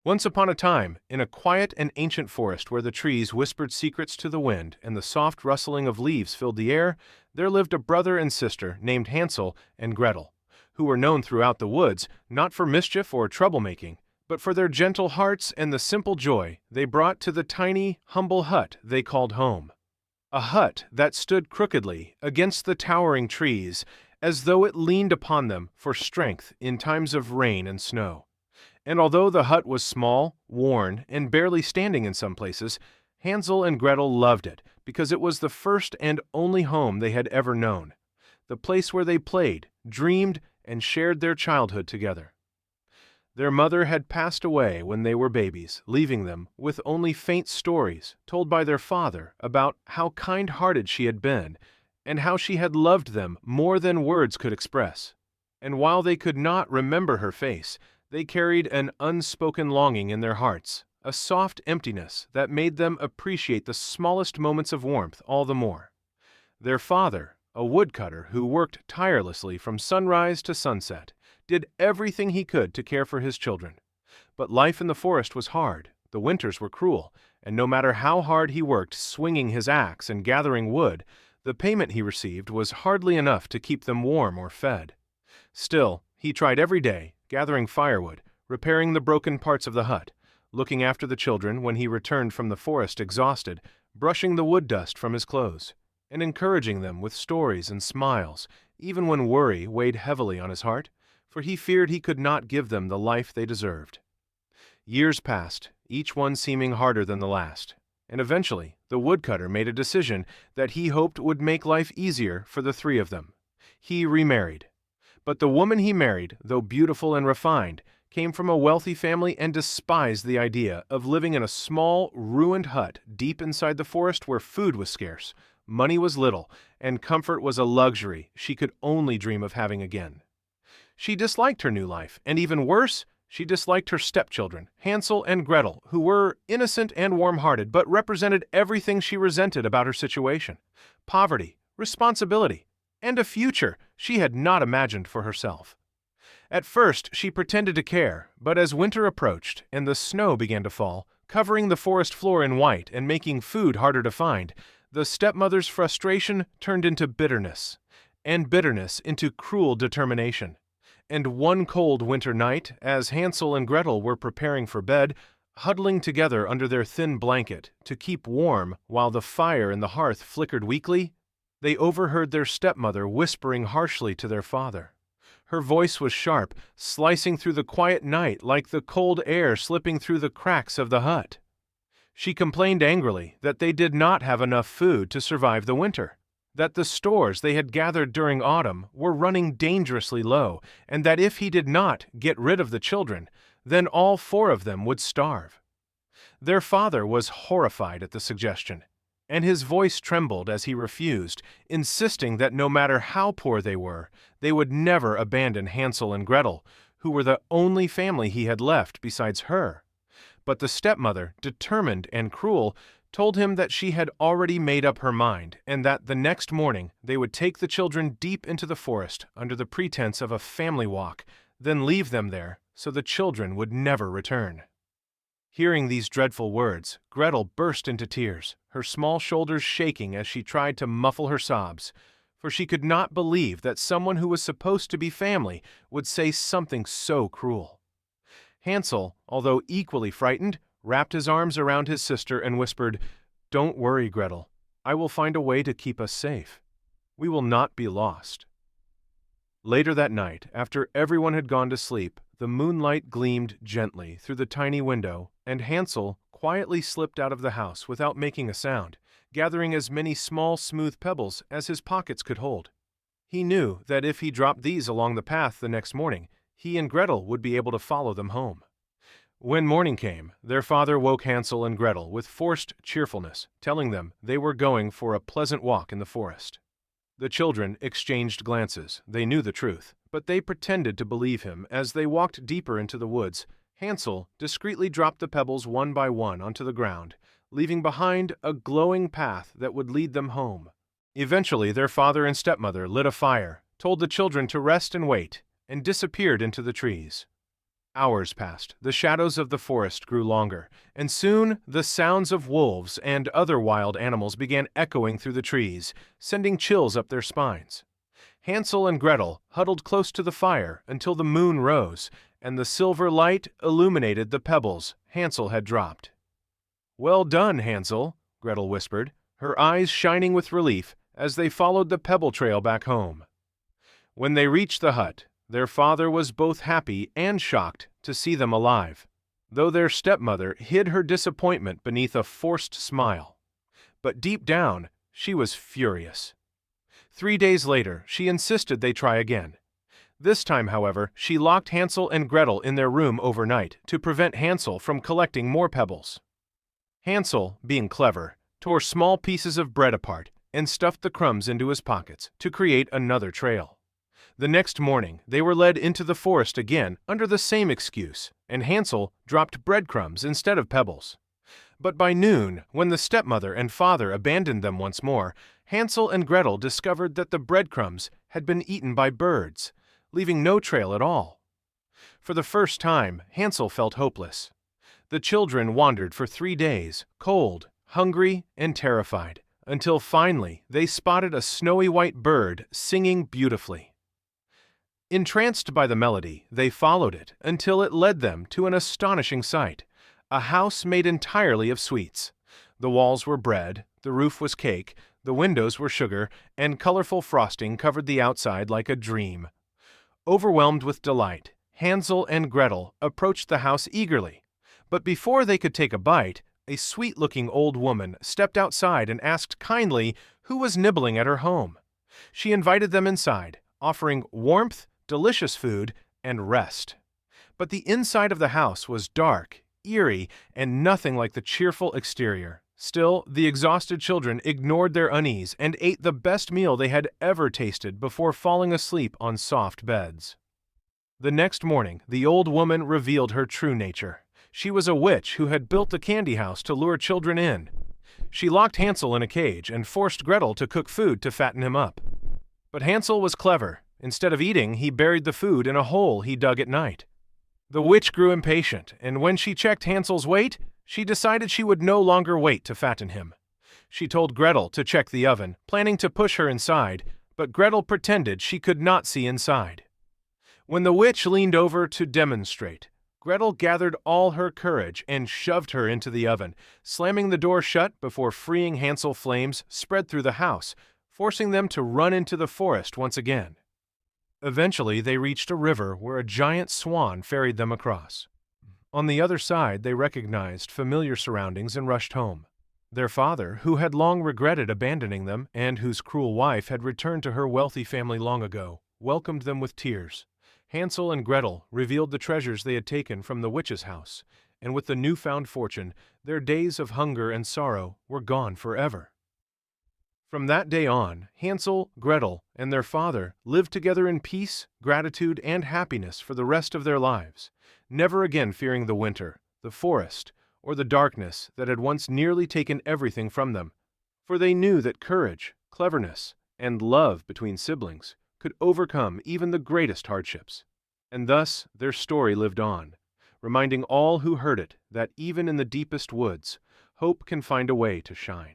Once upon a time, in a quiet and ancient forest where the trees whispered secrets to the wind and the soft rustling of leaves filled the air, there lived a brother and sister named Hansel and Gretel, who were known throughout the woods not for mischief or troublemaking, but for their gentle hearts and the simple joy they brought to the tiny, humble hut they called home. A hut that stood crookedly against the towering trees, as though it leaned upon them for strength in times of rain and snow. And although the hut was small, worn, and barely standing in some places, Hansel and Gretel loved it because it was the first and only home they had ever known, the place where they played, dreamed, and shared their childhood together. Their mother had passed away when they were babies, leaving them with only faint stories told by their father about how kind-hearted she had been and how she had loved them more than words could express. And while they could not remember her face, they carried an unspoken longing in their hearts, a soft emptiness that made them appreciate the smallest moments of warmth all the more. Their father, a woodcutter who worked tirelessly from sunrise to sunset, did everything he could to care for his children. But life in the forest was hard, the winters were cruel, and no matter how hard he worked swinging his axe and gathering wood, the payment he received was hardly enough to keep them warm or fed. Still, he tried every day, gathering firewood, repairing the broken parts of the hut, looking after the children when he returned from the forest exhausted, brushing the wood dust from his clothes, and encouraging them with stories and smiles, even when worry weighed heavily on his heart, for he feared he could not give them the life they deserved. Years passed, each one seeming harder than the last, and eventually the woodcutter made a decision that he hoped would make life easier for the three of them. He remarried. But the woman he married, though beautiful and refined, came from a wealthy family and despised the idea of living in a small, ruined hut deep inside the forest where food was scarce, money was little, and comfort was a luxury she could only dream of having again. She disliked her new life, and even worse, she disliked her stepchildren, Hansel and Gretel, who were innocent and warm-hearted but represented everything she resented about her situation: poverty, responsibility, and a future she had not imagined for herself. At first, she pretended to care, but as winter approached and the snow began to fall, covering the forest floor in white and making food harder to find, the stepmother's frustration turned into bitterness, and bitterness into cruel determination. And one cold winter night, as Hansel and Gretel were preparing for bed, huddling together under their thin blanket to keep warm while the fire in the hearth flickered weakly, they overheard their stepmother whispering harshly to their father. Her voice was sharp, slicing through the quiet night like the cold air slipping through the cracks of the hut. She complained angrily that they did not have enough food to survive the winter, that the stores they had gathered during autumn were running dangerously low, and that if he did not get rid of the children, then all four of them would starve. Their father was horrified at the suggestion, and his voice trembled as he refused, insisting that no matter how poor they were, they would never abandon Hansel and Gretel, who were the only family he had left besides her. But the stepmother, determined and cruel, told him that she had already made up her mind, and that the next morning they would take the children deep into the forest under the pretense of a family walk, then leave them there so the children would never return. Hearing these dreadful words, Gretel burst into tears, her small shoulders shaking as she tried to muffle her sobs, for she could not believe that someone who was supposed to be family would say something so cruel. Hansel, although equally frightened, wrapped his arms around his sister and whispered, "Don't worry, Gretel. I will find a way to keep us safe. We will not be lost." Later that night, after everyone had gone to sleep, the moonlight gleamed gently through the tiny window, and Hansel quietly slipped out of the house without making a sound, gathering as many small, smooth pebbles as his pockets could hold. He knew that if he dropped these along the path the next morning, he and Gretel would be able to follow them home. When morning came, their father woke Hansel and Gretel with forced cheerfulness, telling them they were going for a pleasant walk in the forest. The children exchanged glances. They knew the truth, but they pretended to believe him as they walked deeper into the woods. Hansel discreetly dropped the pebbles one by one onto the ground, leaving behind a glowing path that would lead them home. Eventually, their father and stepmother lit a fire, told the children to rest and wait, and disappeared into the trees. Hours passed, the shadows of the forest grew longer, and soon the sounds of wolves and other wild animals began echoing through the trees, sending chills up their spines. Hansel and Gretel huddled close to the fire until the moon rose, and the silver light illuminated the pebbles Hansel had dropped. "Well done, Hansel," Gretel whispered, her eyes shining with relief as they followed the pebble trail back home. When they reached the hut, their father was both happy and shocked to see them alive, though their stepmother hid her disappointment beneath a forced smile. But deep down, she was furious. 3 days later, she insisted they try again. This time, however, she locked Hansel and Gretel in their room overnight to prevent Hansel from collecting more pebbles. Hansel, being clever, tore small pieces of bread apart and stuffed the crumbs into his pockets to create another trail. The next morning, they were led into the forest again under the same excuse, and Hansel dropped breadcrumbs instead of pebbles. But by noon, when the stepmother and father abandoned them once more, Hansel and Gretel discovered that the breadcrumbs had been eaten by birds, leaving no trail at all. For the first time, Hansel felt hopeless. The children wandered for 3 days, cold, hungry, and terrified, until finally they spotted a snowy white bird singing beautifully. Entranced by the melody, they followed it until it led them to an astonishing sight, a house made entirely of sweets. The walls were bread, the roof was cake, the windows were sugar, and colorful frosting covered the outside like a dream. Overwhelmed with delight, Hansel and Gretel approached the house eagerly. But before they could take a bite, a sweet-looking old woman stepped outside and asked kindly who was nibbling at her home. She invited them inside, offering warmth, delicious food, and rest. But the inside of the house was dark, eerie, and nothing like the cheerful exterior. Still, the exhausted children ignored their unease and ate the best meal they had ever tasted before falling asleep on soft beds. The next morning, the old woman revealed her true nature. She was a witch who had built the candy house to lure children in. She locked Hansel in a cage and forced Gretel to cook food to fatten him up. But Hansel was clever. Instead of eating, he buried the food in a hole he dug at night. The witch grew impatient, and when she checked Hansel's weight, she decided she would no longer wait to fatten him. She told Gretel to check the oven, planning to push her inside, but Gretel pretended she could not see inside. When the witch leaned over to demonstrate, Gretel gathered all her courage and shoved her into the oven, slamming the door shut before freeing Hansel. Flames spread through the house, forcing them to run into the forest once again. Eventually, they reached a river where a giant swan ferried them across. On the other side, they recognized familiar surroundings and rushed home. Their father, who had long regretted abandoning them and whose cruel wife had returned to her wealthy family long ago, welcomed them with tears. Hansel and Gretel revealed the treasures they had taken from the witch's house, and with the newfound fortune, their days of hunger and sorrow were gone forever. From that day on, Hansel, Gretel, and their father lived together in peace, gratitude, and happiness for the rest of their lives, never again fearing the winter, the forest, or the darkness that had once nearly taken everything from them, for they knew that courage, cleverness, and love between siblings could overcome even the greatest hardships. And thus their story lived on, reminding all who heard it that even in the deepest woods, hope can find a way to shine.